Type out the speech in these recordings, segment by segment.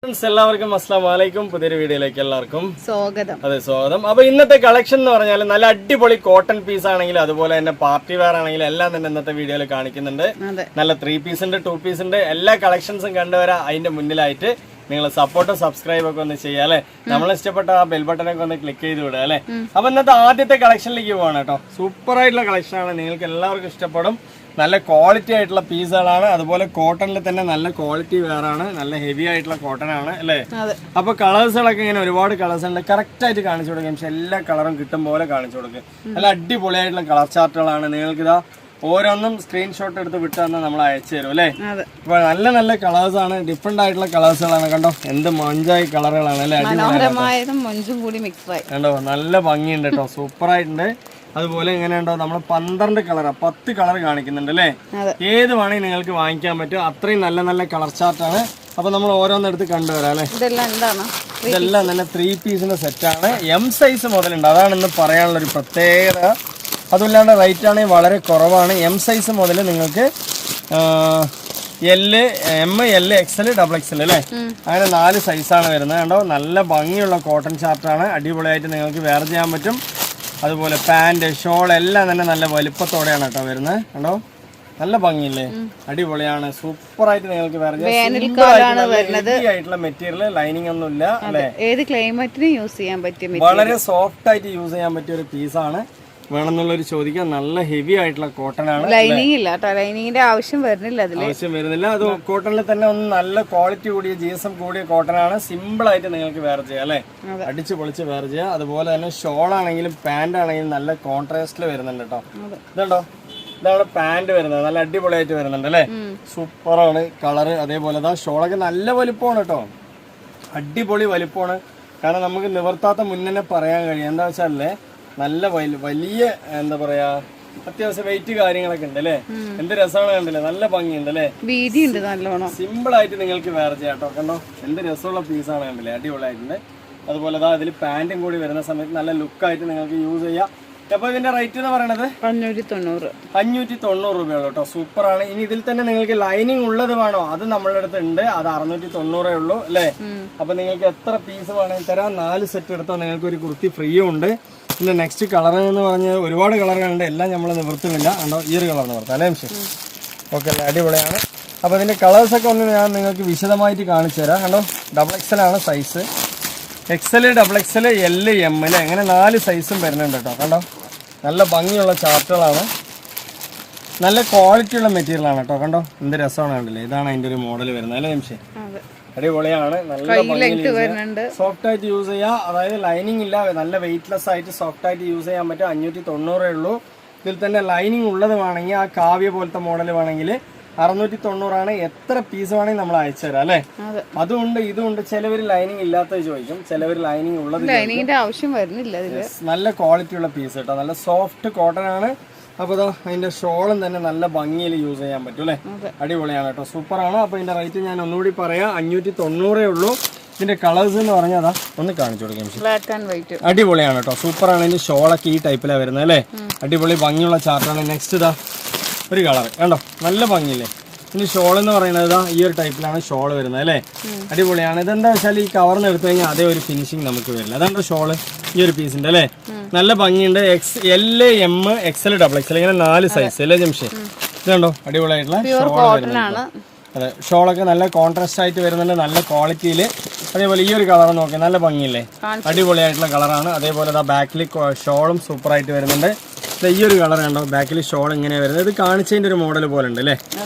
എല്ലാവർക്കും അസ്സലാമു അലൈക്കും. പുതിയൊരു വീഡിയോയിലേക്ക് എല്ലാവർക്കും സ്വാഗതം. അതെ, സ്വാഗതം. അപ്പൊ ഇന്നത്തെ കളക്ഷൻ എന്ന് പറഞ്ഞാൽ നല്ല അടിപൊളി കോട്ടൺ പീസ് ആണെങ്കിലും അതുപോലെ തന്നെ പാർട്ടി വെയർ ആണെങ്കിലും എല്ലാം തന്നെ ഇന്നത്തെ വീഡിയോയിൽ കാണിക്കുന്നുണ്ട്. നല്ല 3 പീസ് ഉണ്ട്, 2 പീസ് ഉണ്ട്, എല്ലാ കളക്ഷൻസും കണ്ടുവരാം. അതിന്റെ മുന്നിലായിട്ട് നിങ്ങൾ സപ്പോർട്ടും സബ്സ്ക്രൈബ് ഒക്കെ ഒന്ന് ചെയ്യാം അല്ലെ. നമ്മൾ ഇഷ്ടപ്പെട്ട ആ ബെൽ ബട്ടനൊക്കെ ഒന്ന് ക്ലിക്ക് ചെയ്ത് വിടുക അല്ലെ. അപ്പൊ ഇന്നത്തെ ആദ്യത്തെ കളക്ഷനിലേക്ക് പോവാണ് കേട്ടോ. സൂപ്പർ ആയിട്ടുള്ള കളക്ഷൻ ആണ്, നിങ്ങൾക്ക് എല്ലാവർക്കും ഇഷ്ടപ്പെടും. നല്ല ക്വാളിറ്റി ആയിട്ടുള്ള പീസുകളാണ്, അതുപോലെ കോട്ടണിൽ തന്നെ നല്ല ക്വാളിറ്റി വേറാണ്, നല്ല ഹെവി ആയിട്ടുള്ള കോട്ടൺ ആണ് അല്ലേ. അപ്പൊ കളേഴ്സുകളൊക്കെ ഇങ്ങനെ ഒരുപാട് കളേഴ്സ് ഉണ്ട്, കറക്റ്റ് ആയിട്ട് കാണിച്ചു കൊടുക്കും. പക്ഷെ എല്ലാ കളറും കിട്ടും പോലെ കാണിച്ചു കൊടുക്കും. നല്ല അടിപൊളിയായിട്ടുള്ള കളർ ചാർട്ടുകളാണ്. നിങ്ങൾക്ക് ഇതാ ഓരോന്നും സ്ക്രീൻഷോട്ട് എടുത്ത് വിട്ട് തന്നെ നമ്മൾ അയച്ചു തരും അല്ലേ. അപ്പൊ നല്ല നല്ല കളേഴ്സ് ആണ്, ഡിഫറെന്റ് ആയിട്ടുള്ള കളേഴ്സുകളാണ്. കണ്ടോ എന്ത് മഞ്ചായി കളറുകളാണ് അല്ലെ, കണ്ടോ നല്ല ഭംഗിയുണ്ട് കേട്ടോ, സൂപ്പർ ആയിട്ടുണ്ട്. അതുപോലെ എങ്ങനെയുണ്ടോ നമ്മൾ 12 കളർ 10 കളർ കാണിക്കുന്നുണ്ട് അല്ലേ. ഏത് വേണമെങ്കിൽ നിങ്ങൾക്ക് വാങ്ങിക്കാൻ പറ്റും, അത്രയും നല്ല നല്ല കളർ ചാർട്ടാണ്. അപ്പൊ നമ്മൾ ഓരോന്നെടുത്ത് കണ്ടുവരാം അല്ലെ. ഇതെല്ലാം തന്നെ 3 പീസിന്റെ സെറ്റാണ്. എം സൈസ് മുതലുണ്ട്, അതാണ് ഇന്ന് പറയാനുള്ള ഒരു പ്രത്യേകത. അതുമില്ലാണ്ട് റേറ്റ് ആണെങ്കിൽ വളരെ കുറവാണ്. എം സൈസ് മുതൽ നിങ്ങൾക്ക് L, M, L, XL, XXL അല്ലേ, അങ്ങനെ 4 സൈസാണ് വരുന്നത്. കണ്ടോ നല്ല ഭംഗിയുള്ള കോട്ടൺ ചാർട്ടാണ്, അടിപൊളിയായിട്ട് നിങ്ങൾക്ക് വെയർ ചെയ്യാൻ പറ്റും. അതുപോലെ പാന്റ്, ഷോൾ എല്ലാം തന്നെ നല്ല വലുപ്പത്തോടെയാണ് കേട്ടോ വരുന്നത്. കണ്ടോ നല്ല ഭംഗിയില്ലേ, അടിപൊളിയാണ്, സൂപ്പർ ആയിട്ട് നിങ്ങൾക്ക് ആയിട്ടുള്ള മെറ്റീരിയൽ, ലൈനിങ് ഒന്നും ഇല്ല അല്ലെ. ഏത് ക്ലൈമറ്റിനും യൂസ് ചെയ്യാൻ പറ്റും, വളരെ സോഫ്റ്റ് ആയിട്ട് യൂസ് ചെയ്യാൻ പറ്റിയ ഒരു പീസാണ്. വേണമെന്നുള്ളൊരു ചോദിക്കാൻ, നല്ല ഹെവി ആയിട്ടുള്ള കോട്ടൺ ആണ്. ലൈനിങ് ഇല്ല കേട്ടോ, ലൈനിങ്ങിന്റെ ആവശ്യം വരുന്നില്ല. അത് കോട്ടണിൽ തന്നെ ഒന്ന് നല്ല ക്വാളിറ്റി കൂടിയ GSM കൂടിയ കോട്ടൺ ആണ്. സിമ്പിൾ ആയിട്ട് നിങ്ങൾക്ക് വെയർ ചെയ്യാം അല്ലെ, അടിച്ചു പൊളിച്ച് വെയർ ചെയ്യാം. അതുപോലെ തന്നെ ഷോൾ ആണെങ്കിലും പാന്റ് ആണെങ്കിലും നല്ല കോൺട്രാസ്റ്റിൽ വരുന്നുണ്ട് കേട്ടോ. ഇതുണ്ടോ, ഇതാണ് പാന്റ് വരുന്നത്, നല്ല അടിപൊളിയായിട്ട് വരുന്നുണ്ട് അല്ലെ, സൂപ്പറാണ് കളറ്. അതേപോലെ ഷോളൊക്കെ നല്ല വലുപ്പമാണ് കേട്ടോ, അടിപൊളി വലുപ്പമാണ്. കാരണം നമുക്ക് നിവർത്താത്ത മുന്നേ പറയാൻ കഴിയും. എന്താ വെച്ചാലേ നല്ല വലിയ എന്താ പറയാ, അത്യാവശ്യം വെയിറ്റ് കാര്യങ്ങളൊക്കെ ഉണ്ട് അല്ലേ. എന്ത് രസമാണ് കണ്ടില്ലേ, നല്ല ഭംഗിയുണ്ട് അല്ലേ, വീതിയുണ്ട് നല്ലോണം. സിമ്പിൾ ആയിട്ട് നിങ്ങൾക്ക് വെയർ ചെയ്യാം കേട്ടോ. കണ്ടോ എന്ത് രസമുള്ള പീസാണ് കണ്ടില്ലേ, അടിപൊളിയായിട്ടുണ്ട്. അതുപോലെ ഇതിൽ പാന്റും കൂടി വരുന്ന സമയത്ത് നല്ല ലുക്കായിട്ട് നിങ്ങൾക്ക് യൂസ് ചെയ്യാം. അപ്പൊ ഇതിന്റെ റേറ്റ് എന്ന് പറയുന്നത് 590 രൂപയുള്ളൂ കേട്ടോ, സൂപ്പറാണ്. ഇനി ഇതിൽ തന്നെ നിങ്ങൾക്ക് ലൈനിങ് ഉള്ളത് വേണോ, അത് നമ്മളുടെ അടുത്ത് ഉണ്ട്, അത് 690 ഉള്ളൂ അല്ലേ. അപ്പൊ നിങ്ങൾക്ക് എത്ര പീസ് വേണമെങ്കിൽ തരാം. 4 സെറ്റ് എടുത്താൽ നിങ്ങൾക്ക് ഒരു കുർത്തി ഫ്രീയും ഉണ്ട്. പിന്നെ നെക്സ്റ്റ് കളർ എന്ന് പറഞ്ഞാൽ ഒരുപാട് കളറുകളുണ്ട്, എല്ലാം നമ്മൾ നിവർത്തുമില്ല. കണ്ടോ ഈ ഒരു കളർ നിവർത്താം അല്ലേ. ഓക്കെ അല്ലേ, അടിപൊളിയാണ്. അപ്പോൾ ഇതിൻ്റെ കളേഴ്സൊക്കെ ഒന്ന് ഞാൻ നിങ്ങൾക്ക് വിശദമായിട്ട് കാണിച്ചു തരാം. കണ്ടോ XXL ആണ് size, XL, XXL, L, M അല്ലേ, അങ്ങനെ 4 സൈസും വരുന്നുണ്ട് കേട്ടോ. കണ്ടോ നല്ല ഭംഗിയുള്ള ചാർട്ടുകളാണ്, നല്ല ക്വാളിറ്റിയുള്ള മെറ്റീരിയലാണ് കേട്ടോ. കണ്ടോ എന്ത് രസമാണ് കണ്ടില്ലേ, ഇതാണ് അതിൻ്റെ ഒരു മോഡൽ വരുന്നത് അല്ലേ. അടിപൊളിയാണ്, നല്ല സോഫ്റ്റ് ആയിട്ട് യൂസ് ചെയ്യാം. അതായത് ലൈനിങ് ഇല്ല, നല്ല വെയിറ്റ്ലെസ് ആയിട്ട് സോഫ്റ്റ് ആയിട്ട് യൂസ് ചെയ്യാൻ പറ്റും. 590 ഉള്ളൂ. ഇതിൽ തന്നെ ലൈനിങ് ഉള്ളത് വേണമെങ്കിൽ ആ കാവ്യ പോലത്തെ മോഡൽ വേണമെങ്കിൽ 690 ആണ്. എത്ര പീസ് വേണമെങ്കിൽ നമ്മൾ അയച്ചു തരാം അല്ലെ. അതുകൊണ്ട് ഇതുകൊണ്ട് ചിലവർ ലൈനിങ് ഇല്ലാത്തത് ചോദിക്കും, ചിലവർ ലൈനിങ് ഉള്ളത്. ലൈനിങ്ങിന്റെ ആവശ്യം വരുന്നില്ല. നല്ല ക്വാളിറ്റി ഉള്ള പീസ് കേട്ടോ, നല്ല സോഫ്റ്റ് കോട്ടൺ ആണ്. അപ്പോൾ അതിന്റെ ഷോളും തന്നെ നല്ല ഭംഗിയിൽ യൂസ് ചെയ്യാൻ പറ്റും അല്ലേ, അടിപൊളിയാണ് കേട്ടോ, സൂപ്പറാണ്. അപ്പോൾ ഇതിന്റെ റേറ്റ് ഞാൻ ഒന്നുകൂടി പറയാം, 590 ഉള്ളൂ. ഇതിന്റെ കളേഴ്സ് എന്ന് പറഞ്ഞാൽ ഒന്ന് കാണിച്ചു കൊടുക്കാം. ബ്ലാക്ക് ആൻഡ് വൈറ്റ് അടിപൊളിയാണ് കേട്ടോ, സൂപ്പറാണ്. ഇതിന്റെ ഷോളൊക്കെ ഈ ടൈപ്പിലാണ് വരുന്നത് അല്ലേ, അടിപൊളി ഭംഗിയുള്ള ചാർട്ടാണ്. നെക്സ്റ്റ് ഒരു കളർ കണ്ടോ നല്ല ഭംഗിയില്ലേ. ഇനി ഷോൾ എന്ന് പറയുന്നത് ഈ ഒരു ടൈപ്പിലാണ് ഷോൾ വരുന്നത് അല്ലേ, അടിപൊളിയാണ്. ഇതെന്താ വെച്ചാൽ ഈ കവറിന് എടുത്തു കഴിഞ്ഞാൽ അതേ ഒരു ഫിനിഷിങ് നമുക്ക് വരില്ല. അതാണ് ഷോള് ഈ ഒരു പീസിന്റെ അല്ലേ, നല്ല ഭംഗിയുണ്ട്. L, M, XL, XXL ഇങ്ങനെ 4 സൈസ് അല്ലേ ജംഷേ. ഇതുണ്ടോ അടിപൊളിയായിട്ടുള്ള ഷോൾ വരുന്നത്. അതെ, ഷോളൊക്കെ നല്ല കോൺട്രാസ്റ്റ് ആയിട്ട് വരുന്നുണ്ട്, നല്ല ക്വാളിറ്റിയിൽ. അതേപോലെ ഈ ഒരു കളർ നോക്കാം, നല്ല ഭംഗിയില്ലേ, അടിപൊളിയായിട്ടുള്ള കളറാണ്. അതേപോലെ ബാക്കിൽ ഷോളും സൂപ്പറായിട്ട് വരുന്നുണ്ട്. ഈ ഒരു കളർ കണ്ടോ, ബാക്കിൽ ഷോൾ ഇങ്ങനെ വരുന്നത്, ഇത് കാണിച്ചതിൻ്റെ ഒരു മോഡൽ പോലെ ഉണ്ട് അല്ലേ,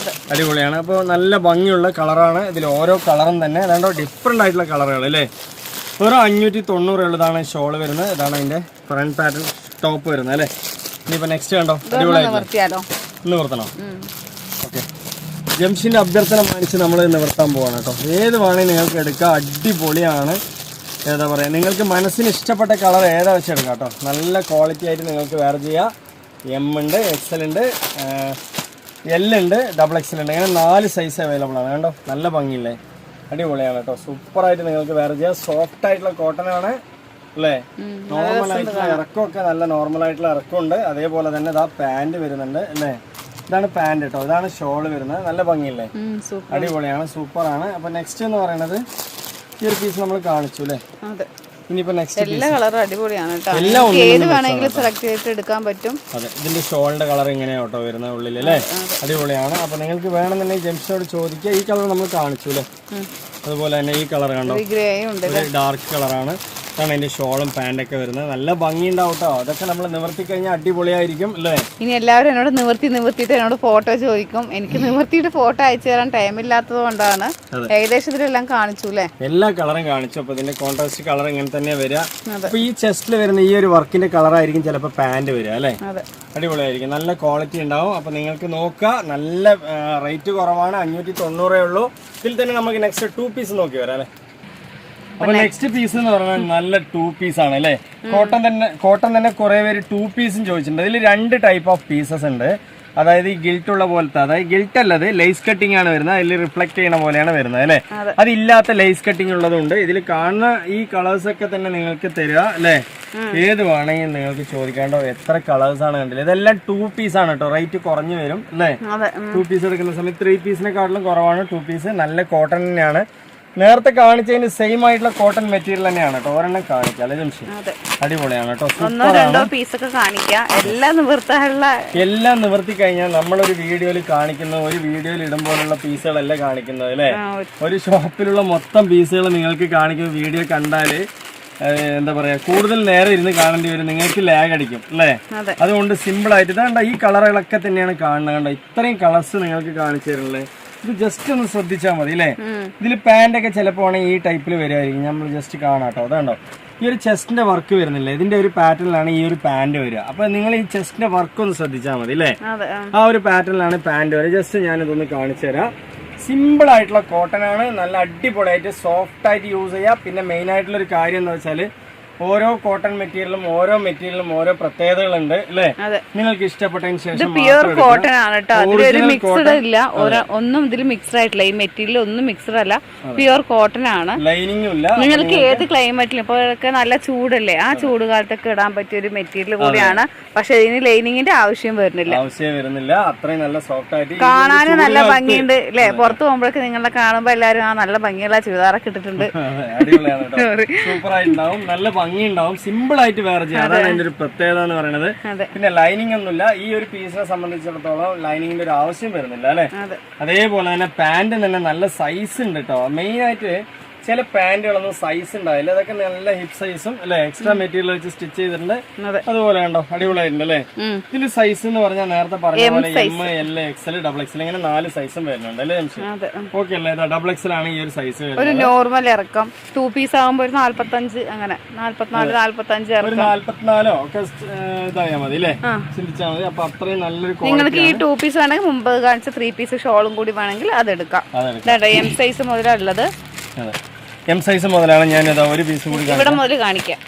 അടിപൊളിയാണ്. അപ്പോൾ നല്ല ഭംഗിയുള്ള കളറാണ്. ഇതിൽ ഓരോ കളറും തന്നെ ഏതാണ്ടോ ഡിഫറെൻ്റ് ആയിട്ടുള്ള കളറുകൾ അല്ലേ. ഒരു 590 ഉള്ളതാണ് ഷോൾ വരുന്നത്. ഇതാണ് അതിൻ്റെ ഫ്രണ്ട് പാറ്റേൺ ടോപ്പ് വരുന്നത് അല്ലേ. ഇനിയിപ്പോൾ നെക്സ്റ്റ് കണ്ടോ, അടിപൊളിയായിട്ട് നിവർത്തണം. ഓക്കെ, ജംഷിൻ്റെ അഭ്യർത്ഥന മാനിച്ച് നമ്മൾ നിവർത്താൻ പോവാണ് കേട്ടോ. ഏത് വേണമെങ്കിൽ നിങ്ങൾക്ക് എടുക്കാം, അടിപൊളിയാണ്. ഏതാ പറയുക, നിങ്ങൾക്ക് മനസ്സിന് ഇഷ്ടപ്പെട്ട കളർ ഏതാ വെച്ചെടുക്കാം കേട്ടോ. നല്ല ക്വാളിറ്റി ആയിട്ട് നിങ്ങൾക്ക് വെയർ ചെയ്യാം. M ഉണ്ട്, XL ഉണ്ട്, L ഉണ്ട്, XXL ഉണ്ട്, അങ്ങനെ 4 സൈസ് അവൈലബിൾ ആണ്. കണ്ടോ നല്ല ഭംഗിയില്ലേ, അടിപൊളിയാണ് കേട്ടോ, സൂപ്പറായിട്ട് നിങ്ങൾക്ക് വെയർ ചെയ്യാം. സോഫ്റ്റ് ആയിട്ടുള്ള കോട്ടൺ ആണ് അല്ലേ, നോർമൽ ആയിട്ടുള്ള ഇറക്കമൊക്കെ നല്ല നോർമൽ ആയിട്ടുള്ള ഇറക്കമുണ്ട്. അതേപോലെ തന്നെ പാന്റ് വരുന്നുണ്ട് അല്ലേ. ഇതാണ് പാന്റ് കേട്ടോ, ഇതാണ് ഷോൾ വരുന്നത്, നല്ല ഭംഗിയില്ലേ, അടിപൊളിയാണ്, സൂപ്പറാണ്. അപ്പൊ നെക്സ്റ്റ് എന്ന് പറയുന്നത് ഈ ഒരു പീസ് നമ്മൾ കാണിച്ചു അല്ലേ. അതെ, ഇനിയിപ്പോ നെക്സ്റ്റ് എല്ലാ കളറും അടിപൊളിയാണ് കേട്ടോ. എല്ലാം ഏത് വേണമെങ്കിലും സെലക്ട് ചെയ്തിട്ട് എടുക്കാൻ പറ്റും. അതെ, ഇതിന്റെ ഷോളിന്റെ കളർ ഇങ്ങനെയാ കേട്ടോ വരുന്നത് ഉള്ളിൽ അല്ലേ. അടിപൊളിയാണ്. അപ്പൊ നിങ്ങൾക്ക് വേണമെന്നുണ്ടെങ്കിൽ ജംഷനോട് ചോദിക്കുക. ഈ കളർ നമ്മൾ കാണിച്ചു അല്ലേ. അതുപോലെ തന്നെ ഈ കളർ കണ്ടോ, ഗ്രേ ഉണ്ട്, ഡാർക്ക് കളറാണ്. ഇതാണ് അതിന്റെ ഷോളും പാന്റൊക്കെ വരുന്നത്. നല്ല ഭംഗി ഉണ്ടാവും കേട്ടോ. അതൊക്കെ നമ്മൾ നിവർത്തി കഴിഞ്ഞാൽ അടിപൊളിയായിരിക്കും അല്ലേ. ഇനി എല്ലാവരും എന്നോട് നിവർത്തിയിട്ട് എന്നോട് ഫോട്ടോ ചോദിക്കും. എനിക്ക് നിവർത്തിയിട്ട് ഫോട്ടോ അയച്ചു തരാൻ ടൈം ഇല്ലാത്തത് കൊണ്ടാണ്. ഏകദേശം ഇതിലെല്ലാം കാണിച്ചു അല്ലേ, എല്ലാ കളറും കാണിച്ചു. അപ്പൊ ഇതിന്റെ കോൺട്രാസ്റ്റ് കളർ ഇങ്ങനെ തന്നെ വരിക. അപ്പൊ ഈ ചെസ്റ്റിൽ വരുന്ന ഈ ഒരു വർക്കിന്റെ കളർ ആയിരിക്കും ചിലപ്പോൾ പാന്റ് വരിക അല്ലേ. അടിപൊളിയായിരിക്കും, നല്ല ക്വാളിറ്റി ഉണ്ടാവും. അപ്പൊ നിങ്ങൾക്ക് നോക്കുക, നല്ല റേറ്റ് കുറവാണ്, 590 ഉള്ളൂ. ഇതിൽ തന്നെ നമുക്ക് നെക്സ്റ്റ് 2 പീസ് നോക്കി വരാം അല്ലേ. അപ്പൊ നെക്സ്റ്റ് പീസ് എന്ന് പറഞ്ഞാൽ നല്ല 2 പീസ് ആണ് അല്ലേ. കോട്ടൺ തന്നെ കുറെ പേര് 2 പീസും ചോദിച്ചിട്ടുണ്ട്. ഇതിൽ 2 ടൈപ്പ് ഓഫ് പീസസ് ഉണ്ട്. അതായത് ഈ ഗിൽറ്റ് ഉള്ള പോലത്തെ, അതായത് ഗിൽറ്റ് അല്ലത് ലേസ് കട്ടിംഗ് ആണ് വരുന്നത്. അതിൽ റിഫ്ലക്ട് ചെയ്യണ പോലെയാണ് വരുന്നത് അല്ലേ. അതില്ലാത്ത ലേസ് കട്ടിംഗ് ഉള്ളതുണ്ട്. ഇതിൽ കാണുന്ന ഈ കളേഴ്സ് ഒക്കെ തന്നെ നിങ്ങൾക്ക് തരിക അല്ലേ. ഏത് വേണമെങ്കിൽ നിങ്ങൾക്ക് ചോദിക്കാണ്ടോ. എത്ര കളേഴ്സ് ആണ് കണ്ടില്ല. ഇതെല്ലാം 2 പീസ് ആണ് കേട്ടോ. റേറ്റ് കുറഞ്ഞു വരും അല്ലേ. 2 പീസ് എടുക്കുന്ന സമയത്ത് 3 പീസിനെക്കാട്ടിലും കുറവാണ് 2 പീസ്. നല്ല കോട്ടൺ തന്നെയാണ്. നേരത്തെ കാണിച്ചതിന് സെയിം ആയിട്ടുള്ള കോട്ടൺ മെറ്റീരിയൽ തന്നെയാണ് കേട്ടോ. ഒരെണ്ണം കാണിക്കാം അല്ലെ ജംഷി. അടിപൊളിയാണ് കേട്ടോ. എല്ലാം നിവർത്തി കഴിഞ്ഞാൽ നമ്മളൊരു വീഡിയോയിൽ കാണിക്കുന്ന, ഒരു വീഡിയോയിൽ ഇടുമ്പോഴുള്ള പീസുകളല്ല കാണിക്കുന്നത് അല്ലെ. ഒരു ഷോപ്പിലുള്ള മൊത്തം പീസുകൾ നിങ്ങൾക്ക് കാണിക്കുന്ന വീഡിയോ കണ്ടാല് എന്താ പറയാ, കൂടുതൽ നേരം ഇരുന്ന് കാണേണ്ടി വരും. നിങ്ങൾക്ക് ലാഗ് അടിക്കും അല്ലേ. അതുകൊണ്ട് സിമ്പിൾ ആയിട്ട് ഇതാണ്ട ഈ കളറുകളൊക്കെ തന്നെയാണ് കാണുന്നത്. കണ്ടോ, ഇത്രയും കളേഴ്സ് നിങ്ങൾക്ക് കാണിച്ചു തരുന്നത്. ഇത് ജസ്റ്റ് ഒന്ന് ശ്രദ്ധിച്ചാൽ മതി അല്ലേ. ഇതിൽ പാന്റ് ഒക്കെ ചിലപ്പോ ആണെങ്കിൽ ഈ ടൈപ്പിൽ വരുമായിരിക്കും. നമ്മൾ ജസ്റ്റ് കാണാട്ടോ. അതുകൊണ്ടോ ഈ ഒരു ചെസ്റ്റിന്റെ വർക്ക് വരുന്നില്ല. ഇതിന്റെ ഒരു പാറ്റേണിലാണ് ഈ ഒരു പാന്റ് വരിക. അപ്പൊ നിങ്ങൾ ഈ ചെസ്റ്റിന്റെ വർക്ക് ഒന്ന് ശ്രദ്ധിച്ചാൽ മതി അല്ലേ. ആ ഒരു പാറ്റേണിലാണ് പാന്റ് വരിക. ജസ്റ്റ് ഞാനിതൊന്ന് കാണിച്ചു തരാം. സിമ്പിൾ ആയിട്ടുള്ള കോട്ടൺ ആണ്. നല്ല അടിപൊളിയായിട്ട് സോഫ്റ്റ് ആയിട്ട് യൂസ് ചെയ്യാം. പിന്നെ മെയിൻ ആയിട്ടുള്ള ഒരു കാര്യം എന്താ വെച്ചാല് ഓരോ കോട്ടൺ മെറ്റീരിയലും ഓരോ പ്രത്യേകതകളുണ്ട് അല്ലേ. നിങ്ങൾക്ക് ഇഷ്ടപ്പെട്ടതിന് ശേഷം പ്യുവർ കോട്ടൺ ആണ് കേട്ടോ. അതിലൊരു മിക്സ്ഡ് ഇല്ല, ഒന്നും ഇതിൽ മിക്സ്ഡ് ആയിട്ടില്ല. ഈ മെറ്റീരിയൽ ഒന്നും മിക്സ്ഡ് അല്ല, പ്യുവർ കോട്ടൺ ആണ്. ലൈനിങ്ങും ഇല്ല. നിങ്ങൾക്ക് ഏത് ക്ലൈമറ്റിലും ഇപ്പൊ നല്ല ചൂടല്ലേ, ആ ചൂട് കാലത്തൊക്കെ ഇടാൻ പറ്റിയ ഒരു മെറ്റീരിയൽ കൂടിയാണ്. പക്ഷെ ഇതിന് ലൈനിങ്ങിന്റെ ആവശ്യം വരുന്നില്ല. അത്രയും നല്ല സോഫ്റ്റ് ആയിട്ട് കാണാനും നല്ല ഭംഗിയുണ്ട് അല്ലെ. പുറത്ത് പോകുമ്പോഴൊക്കെ നിങ്ങളെ കാണുമ്പോ എല്ലാരും ആ നല്ല ഭംഗിയുള്ള ചുരിദാറൊക്കെ ഇട്ടിട്ടുണ്ട്. സൂപ്പർ ആയിട്ടുണ്ടാവും, നല്ല ഭംഗി ഉണ്ടാവും. സിമ്പിൾ ആയിട്ട് വേറെ ചെയ്യാം. അതാണ് അതിന്റെ ഒരു പ്രത്യേകത എന്ന് പറയുന്നത്. പിന്നെ ലൈനിങ് ഒന്നുമില്ല. ഈ ഒരു പീസിനെ സംബന്ധിച്ചിടത്തോളം ലൈനിങ്ങിന്റെ ഒരു ആവശ്യം വരുന്നില്ല അല്ലെ. അതേപോലെ തന്നെ പാന്റ് തന്നെ നല്ല സൈസ് ഉണ്ട് കേട്ടോ. മെയിൻ ആയിട്ട് ചില പാന്റുകളൊന്നും സൈസ് ഉണ്ടാവില്ല. അതൊക്കെ നല്ല ഹിപ്പ് സൈസും അല്ലെ, എക്സ്ട്രാ മെറ്റീരിയൽ വെച്ച് സ്റ്റിച്ച് ചെയ്തിട്ടുണ്ട്. അതുപോലെ ഉണ്ടോ, അടിപൊളിയായിട്ടുണ്ട് അല്ലേ. ഇതിൽ സൈസ് എന്ന് പറഞ്ഞാൽ നേരത്തെ പറഞ്ഞ പോലെ M, L, XL, XXL ഇങ്ങനെ 4 സൈസും വരുന്നുണ്ട് അല്ലേ. ഓക്കെ അല്ലേ. XXL ആണ് ഈ ഒരു സൈസ് വരുന്നത്. ഒരു നോർമൽ ഇറക്കം 2 പീസ് ആകുമ്പോൾ 45 അങ്ങനെ 44, 45 ഒരു 44 ഒക്കെ ഇതായാൽ മതി അല്ലേ, ചിന്തിച്ചാൽ മതി. അപ്പൊ അത്രയും നല്ലൊരു നിങ്ങൾക്ക് ഈ 2 പീസ് വേണമെങ്കിൽ മുമ്പ് കാണിച്ച 3 പീസ് ഷോളും കൂടി വേണമെങ്കിൽ അതെടുക്കാം. M സൈസ് മുതലുള്ളത്. M സൈസ് മുതലാണ്. ഞാൻ ഒരു പീസ് കൂടി ഇവിടെ മുതൽ കാണിക്കാം.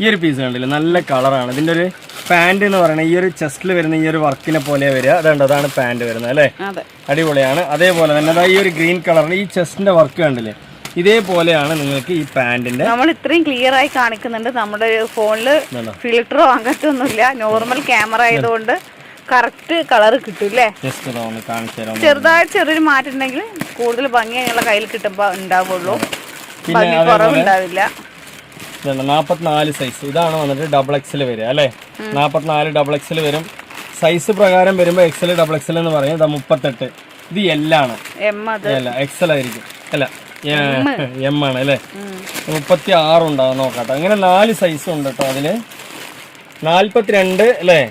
ഈ ഒരു പീസ് കണ്ടില്ല, നല്ല കളറാണ്. ഇതിന്റെ ഒരു പാന്റ് എന്ന് പറയുന്നത് ഈ ഒരു ചെസ്റ്റിൽ വരുന്ന ഈ ഒരു വർക്കിനെ പോലെ വരിക. അതാണ് പാന്റ് വരുന്നത് അല്ലേ. അടിപൊളിയാണ്. അതേപോലെ തന്നെ ഈ ഒരു ഗ്രീൻ കളറിന് ഈ ചെസ്റ്റിന്റെ വർക്ക് കണ്ടില്ലേ, ഇതേപോലെയാണ് നിങ്ങൾക്ക് ഈ പാന്റിന്റെ. നമ്മൾ ഇത്രയും ക്ലിയർ ആയി കാണിക്കുന്നുണ്ട്. നമ്മുടെ ഫോണില് ഫിൽറ്ററോ അങ്ങനത്തെ ഒന്നുമില്ല, നോർമൽ ക്യാമറ ആയതുകൊണ്ട് കറക്റ്റ് കളർ കിട്ടൂല്ലേ. ചെറുതായിട്ട് ചെറിയൊരു മാറ്റം ഉണ്ടെങ്കിൽ കൂടുതൽ ഭംഗി ഞങ്ങളുടെ കയ്യിൽ കിട്ടുമ്പോ ഉണ്ടാവുള്ളൂ, ഭംഗി കുറവുണ്ടാവില്ല. 44 സൈസ് ഇതാണ് വന്നിട്ട് XXL വരിക അല്ലെ. 44 XXL വരും. സൈസ് പ്രകാരം വരുമ്പോ XL XXL എന്ന് പറയും. 38 ഇത് L ആണ്. XL ആയിരിക്കും അല്ല, M ആണ് അല്ലെ. 36 ഉണ്ടാവും നോക്കാട്ടോ. അങ്ങനെ 4 സൈസും ഉണ്ട് കേട്ടോ. അതില് 42 അല്ലേ,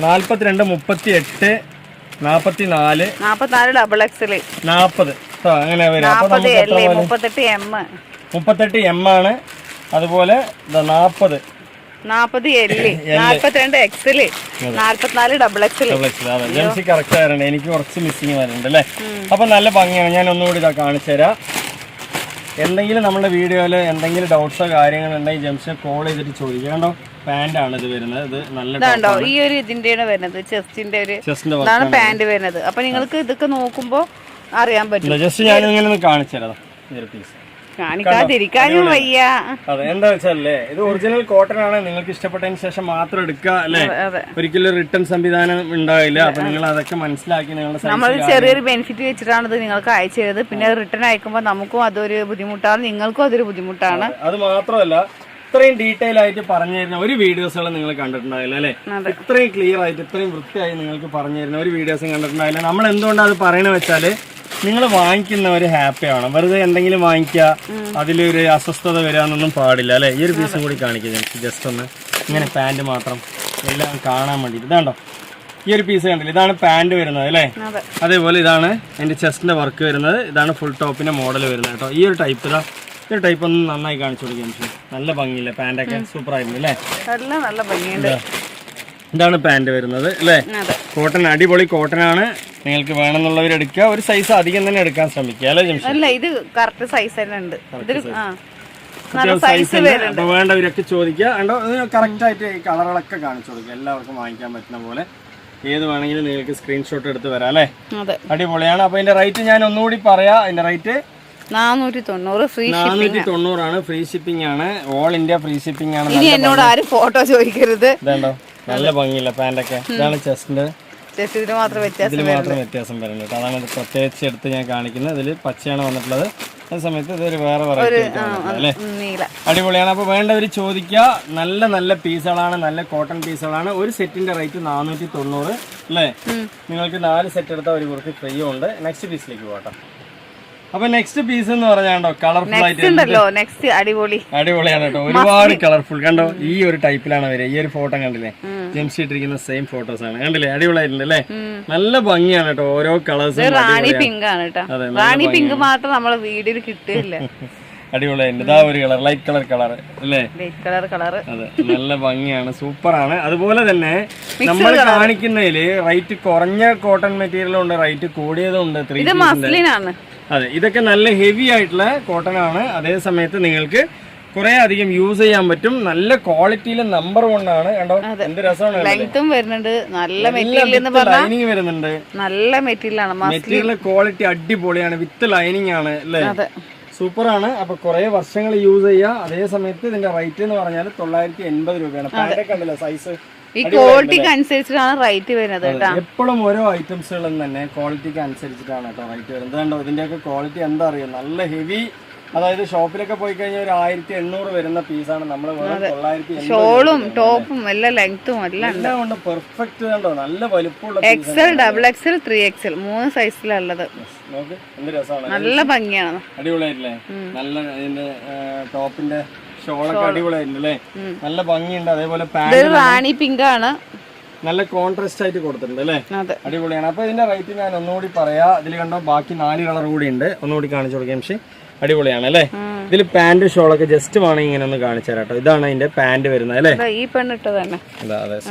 42, 38, 44, 44 XXL, 40 അങ്ങനെ വരും. 38 M ആണ്. അതുപോലെ 40 L, 42 XL, 44 XXL. Jamsi correct ആയിരുന്നു. എനിക്ക് കുറച്ച് മിസ്സിങ് വരുന്നുണ്ട് അല്ലേ. അപ്പൊ നല്ല ഭംഗിയാണ്. ഞാൻ ഒന്നുകൂടി ഇതാ കാണിച്ചു തരാം. എന്തെങ്കിലും നമ്മുടെ വീഡിയോയിൽ എന്തെങ്കിലും ഡൗട്ട്സോ കാര്യങ്ങളോ ഉണ്ടെങ്കിൽ ജംസിനെ കോൾ ചെയ്തിട്ട് ചോദിക്കാണ്ടോ. പാന്റ് ആണ് ഇത് വരുന്നത്. ഇത് നല്ല ഈ ഒരു ഇതിന്റെയാണ് വരുന്നത്, ചെസ്റ്റിന്റെ ഒരു ഇതാണ് പാന്റ് വരുന്നത്. അപ്പൊ നിങ്ങൾക്ക് ഇതൊക്കെ നോക്കുമ്പോ അറിയാൻ പറ്റും. ജസ്റ്റ് ഞാൻ ഇങ്ങനെ കാണിച്ചു തരാം. കാണിക്കാതിരിക്കാനും വയ്യ. അതെ, എന്താ വെച്ചാലേ ഇത് ഒറിജിനൽ കോട്ടൺ ആണ്. നിങ്ങൾക്ക് ഇഷ്ടപ്പെട്ടതിന് ശേഷം മാത്രം എടുക്കുക അല്ലെ. ഒരിക്കലും റിട്ടേൺ സംവിധാനം ഉണ്ടാവില്ല. അപ്പൊ നിങ്ങൾ അതൊക്കെ മനസ്സിലാക്കി നിങ്ങളുടെ നമ്മൾ ചെറിയൊരു ബെനിഫിറ്റ് വെച്ചിട്ടാണ് ഇത് നിങ്ങൾക്ക് അയച്ചു തരുന്നത്. പിന്നെ റിട്ടേൺ അയക്കുമ്പോൾ നമുക്കും അതൊരു ബുദ്ധിമുട്ടാണ്, നിങ്ങൾക്കും അതൊരു ബുദ്ധിമുട്ടാണ്. അത് മാത്രമല്ല ഇത്രയും ഡീറ്റെയിൽ ആയിട്ട് പറഞ്ഞു തരുന്ന ഒരു വീഡിയോസുകൾ നിങ്ങൾ കണ്ടിട്ടുണ്ടാവില്ല അല്ലെ. ഇത്രയും ക്ലിയർ ആയിട്ട് ഇത്രയും വൃത്തിയായി നിങ്ങൾക്ക് പറഞ്ഞു തരുന്ന ഒരു വീഡിയോസും കണ്ടിട്ടുണ്ടാവില്ല. നമ്മൾ എന്തുകൊണ്ടാണ് അത് പറയണെന്ന് വെച്ചാല് നിങ്ങൾ വാങ്ങിക്കുന്നവർ ഹാപ്പി ആവണം. വെറുതെ എന്തെങ്കിലും വാങ്ങിക്കുക അതിലൊരു അസ്വസ്ഥത വരാനൊന്നും പാടില്ല അല്ലെ. ഈ ഒരു പീസും കൂടി കാണിക്കുക ജസ്റ്റ് ഒന്ന് ഇങ്ങനെ പാന്റ് മാത്രം എല്ലാം കാണാൻ വേണ്ടിട്ട്. ഇതാണ്ടോ ഈ ഒരു പീസ് കണ്ടില്ല, ഇതാണ് പാന്റ് വരുന്നത് അല്ലേ. അതേപോലെ ഇതാണ് എന്റെ ചെസ്റ്റിന്റെ വർക്ക് വരുന്നത്. ഇതാണ് ഫുൾ ടോപ്പിന്റെ മോഡൽ വരുന്നത് കേട്ടോ. ഈ ഒരു ടൈപ്പ് ഇതാ, ഈ ഒരു ടൈപ്പ് ഒന്ന് നന്നായി കാണിച്ചു കൊടുക്കുക. നല്ല ഭംഗിയില്ലേ പാന്റൊക്കെ, സൂപ്പർ ആയിരുന്നു അല്ലേ. നല്ല ഭംഗിയുണ്ട്. ഇതാണ് പാന്റ് വരുന്നത് അല്ലേ. കോട്ടൺ, അടിപൊളി കോട്ടൺ ആണ്. നിങ്ങൾക്ക് വേണമെന്നുള്ളവർ എടുക്കുക. ഒരു സൈസ് അധികം തന്നെ എടുക്കാൻ ശ്രമിക്കുക അല്ലേ ജംഷി. അല്ല ഇത് കറക്റ്റ് സൈസ് തന്നെ ഉണ്ട്. അപ്പൊ വേണ്ടവരൊക്കെ ചോദിക്കുക. കറക്റ്റ് ആയിട്ട് ഈ കളറുകളൊക്കെ കാണിച്ചു കൊടുക്കുക. എല്ലാവർക്കും വാങ്ങിക്കാൻ പറ്റുന്ന പോലെ ഏത് വേണമെങ്കിലും നിങ്ങൾക്ക് സ്ക്രീൻഷോട്ട് എടുത്ത് വരാം അല്ലേ. അടിപൊളിയാണ്. അപ്പൊ ഇതിന്റെ റേറ്റ് ഞാൻ ഒന്നുകൂടി പറയാം. ഇതിന്റെ റേറ്റ് 490 ആണ്. ഫ്രീ ഷിപ്പിംഗ് ആണ്. ഓൾ ഇന്ത്യ ഫ്രീ ഷിപ്പിംഗ് ആണ്. ഇനി എന്നോട് ആരും ഫോട്ടോ ചോദിക്കരുത്. ഇതുണ്ടോ നല്ല ഭംഗിയില്ല പാന്റൊക്കെ. ഇതാണ് ചെസ്റ്റിന്റെ, ഇതിന് മാത്രം വ്യത്യാസം വരുന്നുണ്ട്. അതാണ് ഇത് പ്രത്യേകിച്ച് എടുത്ത് ഞാൻ കാണിക്കുന്നത്. ഇതിൽ പച്ചയാണ് വന്നിട്ടുള്ളത്. അതേ സമയത്ത് ഇതൊരു വേറെ വെറൈറ്റി അല്ലേ. അടിപൊളിയാണ്. അപ്പൊ വേണ്ടവർ ചോദിക്കുക. നല്ല നല്ല പീസുകളാണ്, നല്ല കോട്ടൺ പീസുകളാണ്. ഒരു സെറ്റിന്റെ റേറ്റ് 490 അല്ലേ. നിങ്ങൾക്ക് 4 സെറ്റ് എടുത്താൽ ഒരു കുറച്ച് ഫ്രീ ഉണ്ട്. നെക്സ്റ്റ് പീസിലേക്ക് പോകട്ടെ. അപ്പൊ നെക്സ്റ്റ് പീസ് എന്ന് പറഞ്ഞാണ്ടോ കളർഫുൾ ആയിട്ട് അടിപൊളിയാണ് കേട്ടോ. ഒരുപാട് കളർഫുൾ കണ്ടോ. ഈ ഒരു ടൈപ്പിലാണ് വരിക. ഈ ഒരു ഫോട്ടോ കണ്ടില്ലേ, ജംഷി ഇട്ടിരിക്കുന്ന സെയിം ഫോട്ടോസ് ആണ് കണ്ടില്ലേ. അടിപൊളിയായിട്ടുണ്ട് അല്ലേ. നല്ല ഭംഗിയാണ് കേട്ടോ. ഓരോ കളേഴ്സും റാണി പിങ്ക് ആണ് കേട്ടോ. റാണി പിങ്ക് മാത്രം നമ്മളെ വീഡിയോയിൽ കിട്ടില്ല. അടിപൊളിയായിട്ടുണ്ട്. ഇതാ ഒരു കളർ, ലൈറ്റ് കളർ അല്ലേ. അതെ, നല്ല ഭംഗിയാണ്, സൂപ്പറാണ്. അതുപോലെ തന്നെ നമ്മൾ കാണിക്കുന്നതില് റേറ്റ് കുറഞ്ഞ കോട്ടൺ മെറ്റീരിയലും ഉണ്ട്, റേറ്റ് കൂടിയതും ഉണ്ട്. 3 പീസിന്റെ. അതെ, ഇതൊക്കെ നല്ല ഹെവി ആയിട്ടുള്ള കോട്ടൺ ആണ്. അതേ സമയത്ത് നിങ്ങൾക്ക് കുറെ അധികം യൂസ് ചെയ്യാൻ പറ്റും. നല്ല ക്വാളിറ്റിയിൽ നമ്പർ 1 ആണ്. കണ്ടോ എന്ത് രസമാണ്. ലൈനിങ് വരുന്നുണ്ട്. നല്ല മെറ്റീരിയൽ ക്വാളിറ്റി അടിപൊളിയാണ്. വിത്ത് ലൈനിങ് ആണ് അല്ലേ. സൂപ്പറാണ്. അപ്പൊ കുറെ വർഷങ്ങൾ യൂസ് ചെയ്യാം. അതേ സമയത്ത് ഇതിന്റെ റേറ്റ് എന്ന് പറഞ്ഞാൽ 980 രൂപയാണ്. പാന്റൊക്കെ ഉണ്ടല്ലോ സൈസ്, ഈ ക്വാളിറ്റിക്ക് അനുസരിച്ചിട്ടാണ് റേറ്റ് വരുന്നത് കേട്ടോ. എപ്പോഴും ഓരോ ഐറ്റംസുകളും തന്നെ ക്വാളിറ്റിക്ക് അനുസരിച്ചിട്ടാണ് കേട്ടോ റേറ്റ് വരുന്നത്. കണ്ടോ ഇതിന്റെയൊക്കെ ക്വാളിറ്റി എന്താ അറിയാം, നല്ല ഹെവി. അതായത് ഷോപ്പിലൊക്കെ പോയി കഴിഞ്ഞാൽ ഒരു 1800 വരുന്ന പീസാണ്. നമ്മൾ 980. ഷോളും ടോപ്പും എല്ലാം ലെങ്ത്തും എല്ലാം കൊണ്ട് പെർഫെക്റ്റ്. കണ്ടോ നല്ല വലുപ്പമുള്ള XL, XXL, 3XL 3 സൈസിലുള്ളത്. നോക്ക് എന്ത് രസമാണ്, നല്ല ഭംഗിയാണ്. അടിപൊളിയായിട്ടില്ലേ. നല്ല ഇതിന്റെ ടോപ്പിന്റെ ഷോളൊക്കെ അടിപൊളിയായിരുന്നു അല്ലേ. നല്ല ഭംഗിയുണ്ട്. അതേപോലെ പാന്റ് റാണി പിങ്ക് ആണ്. നല്ല കോൺട്രാസ്റ്റ് ആയിട്ട് കൊടുത്തിട്ടുണ്ട് അല്ലേ. അടിപൊളിയാണ്. അപ്പൊ ഇതിന്റെ റേറ്റ് ഞാൻ ഒന്നുകൂടി പറയാം. ഇതിൽ കണ്ടോ ബാക്കി 4 കളർ കൂടി ഉണ്ട്. ഒന്നുകൂടി കാണിച്ചു കൊടുക്കാം. പക്ഷേ അടിപൊളിയാണ് അല്ലേ. ഇതിൽ പാന്റ് ഷോളൊക്കെ ജസ്റ്റ് വേണമെങ്കിൽ ഇങ്ങനെ ഒന്ന് കാണിച്ചു തരാം കേട്ടോ. ഇതാണ് അതിന്റെ പാന്റ് വരുന്നത് അല്ലേ. ഈ പെണ്ണിട്ട് തന്നെ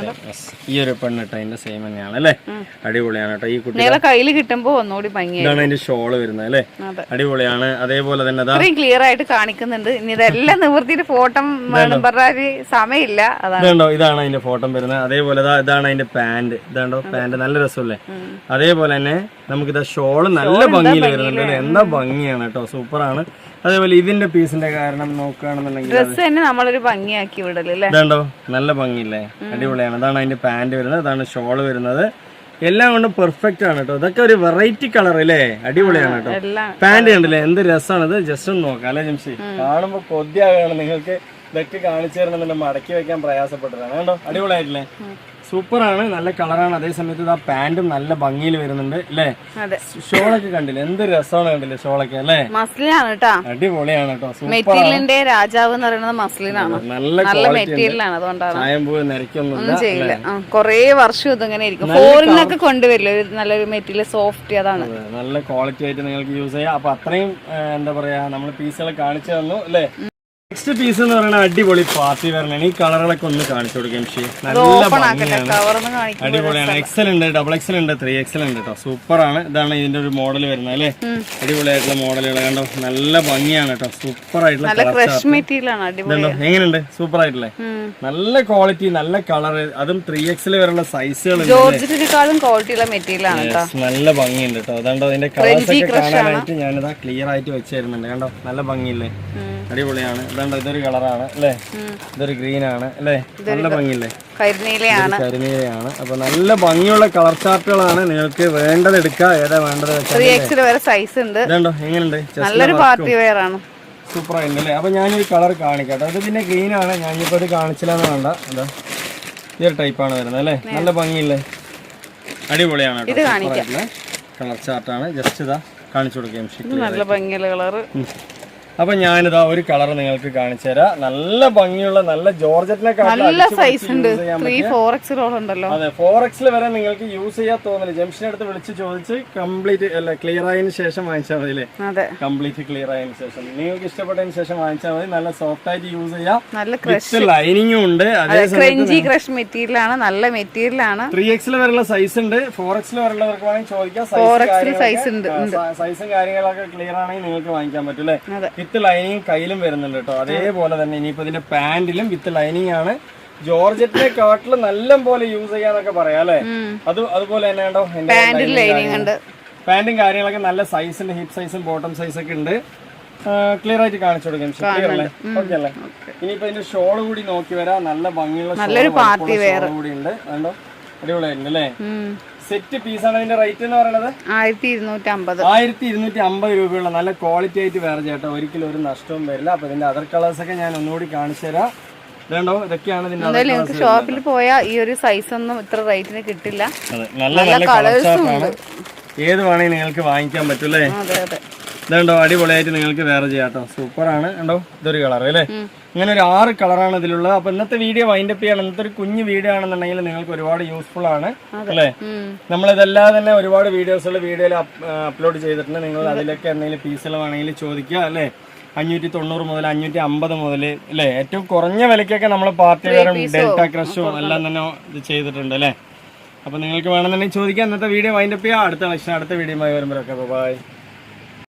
ഈ ഒരു പെണ്ണിട്ട് അതിന്റെ സെയിം തന്നെയാണ് അല്ലേ. അടിപൊളിയാണ് കേട്ടോ. ഈ കുട്ടി കയ്യിൽ കിട്ടുമ്പോ ഒന്നുകൂടി ഭംഗി. ഇതാണ് അതിന്റെ ഷോള് വരുന്നത് അല്ലേ. അടിപൊളിയാണ്. അതേപോലെ തന്നെ ക്ലിയർ ആയിട്ട് കാണിക്കുന്നുണ്ട്. ഇനി ഇതെല്ലാം നിവർത്തിയിട്ട് ഫോട്ടോ പറഞ്ഞാല് സമയമില്ല. ഇതുണ്ടോ ഇതാണ് അതിന്റെ ഫോട്ടോ വരുന്നത്. അതേപോലെ ഇതാണ് അതിന്റെ പാന്റ്. ഇതാണ്ടോ പാന്റ് നല്ല രസമല്ലേ. അതേപോലെ തന്നെ നമുക്കിത് ഷോള് നല്ല ഭംഗിയിൽ വരുന്നുണ്ട് അല്ലേ. എന്താ ഭംഗിയാണ് കേട്ടോ, സൂപ്പറാണ്. അതേപോലെ ഇതിന്റെ പീസിന്റെ കാരണം നോക്കുകയാണെന്നുണ്ടെങ്കിൽ ഡ്രസ് തന്നെ നമ്മളൊരു ഭംഗിയാക്കി വിടല്ലേ. ഇതാണ്ടോ നല്ല ഭംഗിയില്ലേ, അടിപൊളിയാണ്. ഇതാണ് അതിന്റെ പാന്റ് വരുന്നത്, ഇതാണ് ഷോള് വരുന്നത്. എല്ലാം കൊണ്ടും പെർഫെക്റ്റ് ആണ് കേട്ടോ. ഇതൊക്കെ ഒരു വെറൈറ്റി കളർ അല്ലേ, അടിപൊളിയാണ് കേട്ടോ. പാന്റ് കണ്ടില്ലേ എന്ത് രസമാണ്. ഇത് ജസ്റ്റ് ഒന്ന് നോക്കാം അല്ലേ ജംഷി. കാണുമ്പോ കൊതിയാകാണ്. നിങ്ങൾക്ക് ഇതൊക്കെ കാണിച്ചു തരണമെന്നുണ്ട്, മടക്കി വെക്കാൻ പ്രയാസപ്പെട്ടതാണ് കേട്ടോ. അടിപൊളിയായിട്ടില്ലേ, സൂപ്പറാണ്. നല്ല കളറാണ്. അതേ സമയത്ത് ആ പാന്റും നല്ല ഭംഗിയിൽ വരുന്നുണ്ട് അല്ലേ. ഷോളൊക്കെ കണ്ടില്ലേ എന്ത് രസമാണ് കണ്ടില്ലേ ഷോളൊക്കെ അല്ലേ. മസ്ലിനാണ് കേട്ടോ, അടിപൊളിയാണ് കേട്ടോ. മെറ്റീരിയലിന്റെ രാജാവ് എന്ന് പറയുന്നത് മസ്ലിനാണ്. നല്ല മെറ്റീരിയലാണ്, അതുകൊണ്ടാണ് നിരക്കൊന്നുമില്ല. കൊറേ വർഷം ഇതിങ്ങനെ ഇരിക്കും. ഫോറിനൊക്കെ കൊണ്ടുവരില്ലേ നല്ലൊരു മെറ്റീരിയൽ, സോഫ്റ്റ്. അതാണ് നല്ല ക്വാളിറ്റി ആയിട്ട് നിങ്ങൾക്ക് യൂസ് ചെയ്യാം. അപ്പൊ അത്രയും എന്താ പറയാ നമ്മൾ പീസുകൾ കാണിച്ചു തന്നു അല്ലേ. നെക്സ്റ്റ് പീസ് എന്ന് പറയുന്നത് അടിപൊളി പാർട്ടി വെയറിനാണ്. ഈ കളറുകളൊക്കെ ഒന്ന് കാണിച്ചു കൊടുക്കാം. നല്ല ഭംഗിയാണ്, അടിപൊളിയാണ്. എക്സൽ ഉണ്ട്, ഡബിൾ എക്സൽ ഉണ്ട്, 3XL ഉണ്ട് കേട്ടോ. സൂപ്പറാണ്. ഇതാണ് ഇതിന്റെ ഒരു മോഡൽ വരുന്നത് അല്ലേ. അടിപൊളിയായിട്ടുള്ള മോഡലുകൾ കണ്ടോ, നല്ല ഭംഗിയാണ് കേട്ടോ. സൂപ്പർ ആയിട്ടുള്ള എങ്ങനെയുണ്ട്? സൂപ്പർ ആയിട്ടില്ലേ, നല്ല ക്വാളിറ്റി, നല്ല കളർ, അതും 3XL വരെയുള്ള സൈസുകൾ നല്ല ഭംഗിയുണ്ട് കേട്ടോ. അതുകൊണ്ടോ അതിന്റെ കളേഴ്സ് ഒക്കെ കാണാനായിട്ട് ഞാനിതാ ക്ലിയർ ആയിട്ട് വെച്ച് തരുന്നുണ്ട്. കണ്ടോ നല്ല ഭംഗിയില്ലേ, അടിപൊളിയാണ്. ഇതുണ്ടോ ഇതൊരു കളറാണ് അല്ലേ, ഇതൊരു ഗ്രീൻ ആണ് അല്ലേ, നല്ല ഭംഗിയില്ലേ, കരിനീലയാണ്. അപ്പൊ നല്ല ഭംഗിയുള്ള കളർ ചാർട്ടുകളാണ്. നിങ്ങൾക്ക് വേണ്ടത് എടുക്കുക, ഏതാ വേണ്ടത് ഇതുണ്ടോ എങ്ങനെയുണ്ട്, സൂപ്പർ ആയിട്ടുണ്ട് അല്ലേ. അപ്പൊ ഞാനൊരു കളർ കാണിക്കട്ടെ. അത് പിന്നെ ഗ്രീൻ ആണ്, ഞാനിപ്പോ ഇത് കാണിച്ചില്ലെന്ന് വേണ്ട. എന്താ ഈ ഒരു ടൈപ്പാണ് വരുന്നത് അല്ലേ, നല്ല ഭംഗിയില്ലേ, അടിപൊളിയാണ് കേട്ടോ. കളർ ചാർട്ടാണ്, ജസ്റ്റ് ഇതാ കാണിച്ചു കൊടുക്കാം. നല്ല ഭംഗിയുള്ള കളറ്. അപ്പൊ ഞാനിതാ ഒരു കളർ നിങ്ങൾക്ക് കാണിച്ചു തരാം. നല്ല ഭംഗിയുള്ള, നല്ല ജോർജറ്റിനെ നല്ല സൈസ് ഉണ്ട്. 4XL ഉണ്ടല്ലോ. അതെ, 4XL വരെ നിങ്ങൾക്ക് യൂസ് ചെയ്യാൻ തോന്നില്ല. ജംഗ്ഷൻ അടുത്ത് വിളിച്ച് ചോദിച്ച് കംപ്ലീറ്റ് അല്ല ക്ലിയർ ആയതിനു ശേഷം വാങ്ങിച്ചാൽ മതി അല്ലേ. കംപ്ലീറ്റ് ക്ലിയർ ആയതിനു ശേഷം നിങ്ങൾക്ക് ഇഷ്ടപ്പെട്ടതിന് ശേഷം വാങ്ങിച്ചാൽ മതി. നല്ല സോഫ്റ്റ് ആയിട്ട് യൂസ് ചെയ്യാം. നല്ല ലൈനിങ്ങും ഉണ്ട്. ക്രഷ് മെറ്റീരിയൽ ആണ്, നല്ല മെറ്റീരിയൽ ആണ്. 3XL വരെയുള്ള സൈസ് ഉണ്ട്, 4XL വരെയുള്ളവർക്ക് വേണമെങ്കിൽ ചോദിക്കാം. സൈസും കാര്യങ്ങളൊക്കെ ക്ലിയർ ആണെങ്കിൽ നിങ്ങൾക്ക് വാങ്ങിക്കാൻ പറ്റും അല്ലേ. വിത്ത് ലൈനിങ് കയ്യിലും വരുന്നുണ്ട് കേട്ടോ. അതേപോലെ തന്നെ ഇനിയിപ്പോ ഇതിന്റെ പാന്റിലും വിത്ത് ലൈനിങ് ആണ്. ജോർജറ്റിനെ കാട്ടില് നല്ല പോലെ യൂസ് ചെയ്യാന്നൊക്കെ പറയാം അല്ലെ. അതുപോലെ തന്നെ ഉണ്ടോ പാന്റും കാര്യങ്ങളൊക്കെ നല്ല സൈസ് ഉണ്ട്, ഹിപ്പ് സൈസും ബോട്ടം സൈസ് ഒക്കെ ഉണ്ട്. ക്ലിയർ ആയിട്ട് കാണിച്ചു കൊടുക്കാം. ക്ലിയർ അല്ലേ, ഓക്കെ അല്ലേ. ഇനിയിപ്പോ ഇതിന്റെ ഷോള് കൂടി നോക്കി വരാം. നല്ല ഭംഗിയുള്ള ഷോള് കൂടി ഉണ്ട്. കണ്ടോ അടിപൊളിയായിട്ടുണ്ട് അല്ലേ. സെറ്റ് പീസാണ്. ഇതിന്റെ റേറ്റ് എന്ന് പറയുന്നത് 1250 രൂപയുള്ള നല്ല ക്വാളിറ്റി ആയിട്ട് വേറെ ചേട്ടാ. ഒരിക്കലും ഒരു നഷ്ടവും വരില്ല. അപ്പൊ ഇതിന്റെ അതർ കളേഴ്സ് ഒക്കെ ഞാൻ ഒന്നുകൂടി കാണിച്ചു തരാം. ഇതുണ്ടോ, ഇതൊക്കെയാണ് ഇതിന്റെ ഷോപ്പിൽ പോയാൽ ഈ ഒരു സൈസ് ഒന്നും ഇത്ര റേറ്റിന് കിട്ടില്ല. നല്ല നല്ല കളേഴ്സാണ്. ഏത് വേണമെങ്കിൽ നിങ്ങൾക്ക് വാങ്ങിക്കാൻ പറ്റൂലേ. ഇതുണ്ടോ അടിപൊളിയായിട്ട് നിങ്ങൾക്ക് വേറെ ചെയ്യാട്ടോ. സൂപ്പറാണ്. കണ്ടോ ഇതൊരു കളർ അല്ലേ. ഇങ്ങനെ ഒരു 6 കളറാണ് ഇതിലുള്ളത്. അപ്പൊ ഇന്നത്തെ വീഡിയോ വൈൻഡപ്പ് ചെയ്യണം. ഇന്നത്തെ ഒരു കുഞ്ഞു വീഡിയോ ആണെന്നുണ്ടെങ്കിൽ നിങ്ങൾക്ക് ഒരുപാട് യൂസ്ഫുൾ ആണ് അല്ലേ. നമ്മളിതെല്ലാം തന്നെ ഒരുപാട് വീഡിയോയിൽ അപ്ലോഡ് ചെയ്തിട്ടുണ്ട്. നിങ്ങൾ അതിലൊക്കെ എന്തെങ്കിലും പീസുകൾ വേണമെങ്കിൽ ചോദിക്കുക അല്ലേ. 590 മുതൽ 550 മുതൽ അല്ലേ. ഏറ്റവും കുറഞ്ഞ വിലക്കൊക്കെ നമ്മൾ പാർട്ടി വെയറും ഡെൽറ്റ ക്രഷും എല്ലാം തന്നെ ഇത് ചെയ്തിട്ടുണ്ട് അല്ലേ. അപ്പൊ നിങ്ങൾക്ക് വേണമെന്നുണ്ടെങ്കിൽ ചോദിക്കാം. ഇന്നത്തെ വീഡിയോ വൈൻഡപ്പ് ചെയ്യാം. അടുത്ത വീഡിയോ വരുമ്പോഴൊക്കെ ബൈ.